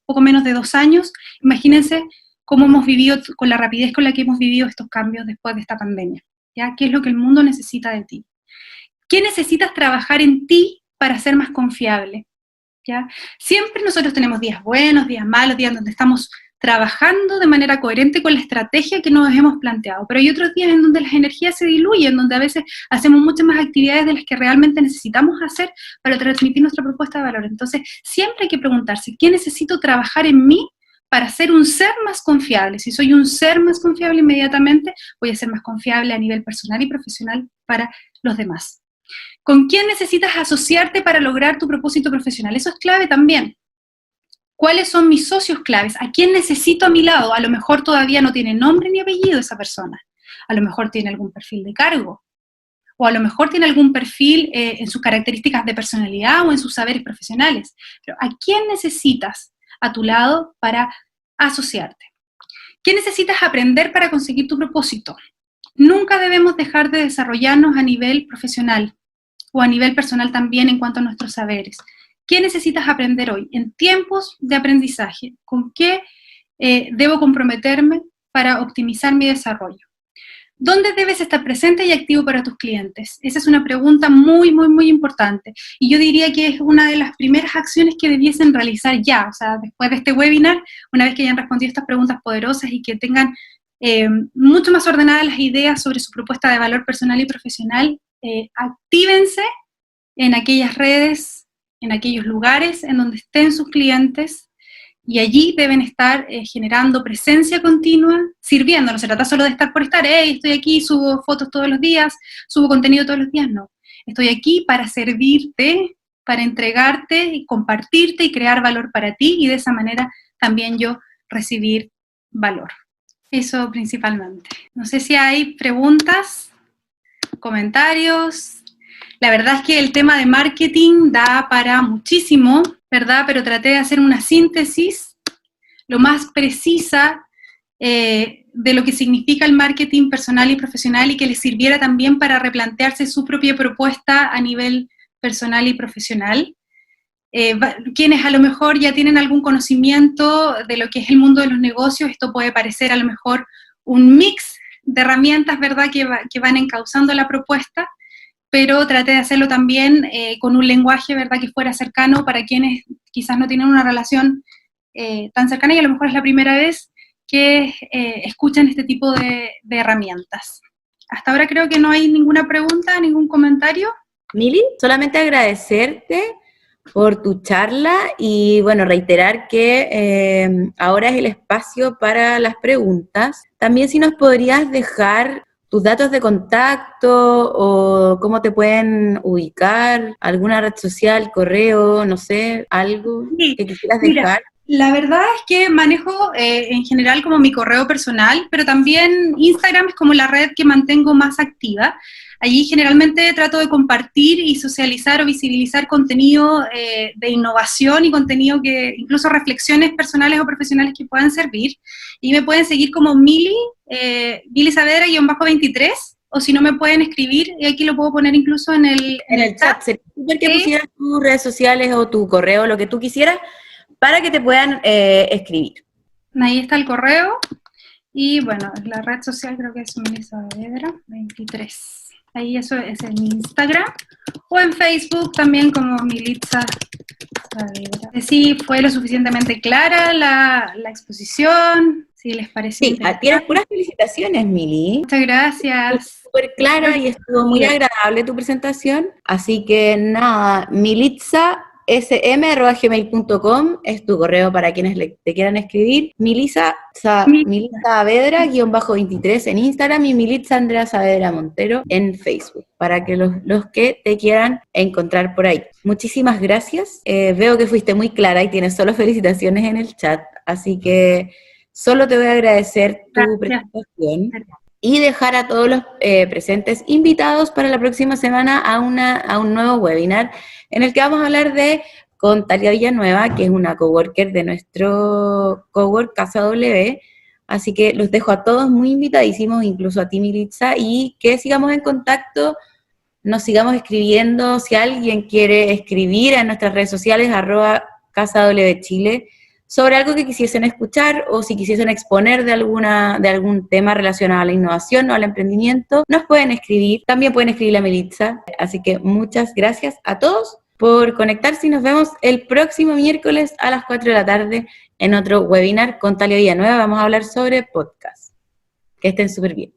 poco menos de 2 años, imagínense cómo hemos vivido, con la rapidez con la que hemos vivido estos cambios después de esta pandemia, ¿ya? ¿Qué es lo que el mundo necesita de ti? ¿Qué necesitas trabajar en ti para ser más confiable? ¿Ya? Siempre nosotros tenemos días buenos, días malos, días donde estamos trabajando de manera coherente con la estrategia que nos hemos planteado, pero hay otros días en donde las energías se diluyen, donde a veces hacemos muchas más actividades de las que realmente necesitamos hacer para transmitir nuestra propuesta de valor. Entonces, siempre hay que preguntarse, ¿qué necesito trabajar en mí para ser un ser más confiable? Si soy un ser más confiable, inmediatamente voy a ser más confiable a nivel personal y profesional para los demás. ¿Con quién necesitas asociarte para lograr tu propósito profesional? Eso es clave también. ¿Cuáles son mis socios claves? ¿A quién necesito a mi lado? A lo mejor todavía no tiene nombre ni apellido esa persona. A lo mejor tiene algún perfil de cargo. O a lo mejor tiene algún perfil en sus características de personalidad o en sus saberes profesionales. Pero ¿a quién necesitas a tu lado para asociarte? ¿Qué necesitas aprender para conseguir tu propósito? Nunca debemos dejar de desarrollarnos a nivel profesional o a nivel personal también en cuanto a nuestros saberes. ¿Qué necesitas aprender hoy? En tiempos de aprendizaje, ¿con qué debo comprometerme para optimizar mi desarrollo? ¿Dónde debes estar presente y activo para tus clientes? Esa es una pregunta muy, muy, muy importante. Y yo diría que es una de las primeras acciones que debiesen realizar ya, o sea, después de este webinar, una vez que hayan respondido estas preguntas poderosas y que tengan mucho más ordenadas las ideas sobre su propuesta de valor personal y profesional, actívense en aquellas redes, en aquellos lugares en donde estén sus clientes, y allí deben estar generando presencia continua, sirviendo. No se trata solo de estar por estar, estoy aquí, subo fotos todos los días, subo contenido todos los días, no. Estoy aquí para servirte, para entregarte y compartirte y crear valor para ti, y de esa manera también yo recibir valor. Eso principalmente. No sé si hay preguntas, comentarios. La verdad es que el tema de marketing da para muchísimo, ¿verdad? Pero traté de hacer una síntesis lo más precisa de lo que significa el marketing personal y profesional, y que les sirviera también para replantearse su propia propuesta a nivel personal y profesional. Quienes a lo mejor ya tienen algún conocimiento de lo que es el mundo de los negocios, esto puede parecer a lo mejor un mix de herramientas, ¿verdad?, que van encauzando la propuesta, pero traté de hacerlo también con un lenguaje, ¿verdad?, que fuera cercano para quienes quizás no tienen una relación tan cercana y a lo mejor es la primera vez que escuchan este tipo de herramientas. Hasta ahora creo que no hay ninguna pregunta, ningún comentario. Mili, solamente agradecerte por tu charla y, bueno, reiterar que ahora es el espacio para las preguntas. También si nos podrías dejar tus datos de contacto o cómo te pueden ubicar, alguna red social, correo, no sé, algo que quisieras dejar. La verdad es que manejo en general como mi correo personal, pero también Instagram es como la red que mantengo más activa. Allí generalmente trato de compartir y socializar o visibilizar contenido de innovación y contenido que, incluso reflexiones personales o profesionales que puedan servir. Y me pueden seguir como Mili Saavedra-23, o si no me pueden escribir, y aquí lo puedo poner incluso en el chat. Sería súper que pusieras tus redes sociales o tu correo, lo que tú quisieras, para que te puedan escribir. Ahí está el correo. Y bueno, la red social creo que es Mili Saavedra 23. Ahí eso es en Instagram. O en Facebook también como Militza Saavedra. Sí, fue lo suficientemente clara la exposición. Si les parece. Sí, tienes puras felicitaciones, Mili. Muchas gracias. Súper clara y estuvo muy agradable tu presentación. Así que nada, militzasm@gmail.com es tu correo para quienes te quieran escribir. Militza Saavedra-23 en Instagram y Militza Andrea Saavedra Montero en Facebook, para que los que te quieran encontrar por ahí. Muchísimas gracias. Veo que fuiste muy clara y tienes solo felicitaciones en el chat, así que solo te voy a agradecer tu presentación y dejar a todos los presentes invitados para la próxima semana a un nuevo webinar en el que vamos a hablar con Talia Villanueva, que es una coworker de nuestro cowork Casa W. Así que los dejo a todos muy invitadísimos, incluso a ti, Militza, y que sigamos en contacto, nos sigamos escribiendo. Si alguien quiere escribir en nuestras redes sociales, @CasaWChile, sobre algo que quisiesen escuchar o si quisiesen exponer de algún tema relacionado a la innovación o al emprendimiento, nos pueden escribir. También pueden escribirle a Militza. Así que muchas gracias a todos por conectarse y nos vemos el próximo miércoles a las 4 de la tarde en otro webinar con Talia Villanueva. Vamos a hablar sobre podcast. Que estén súper bien.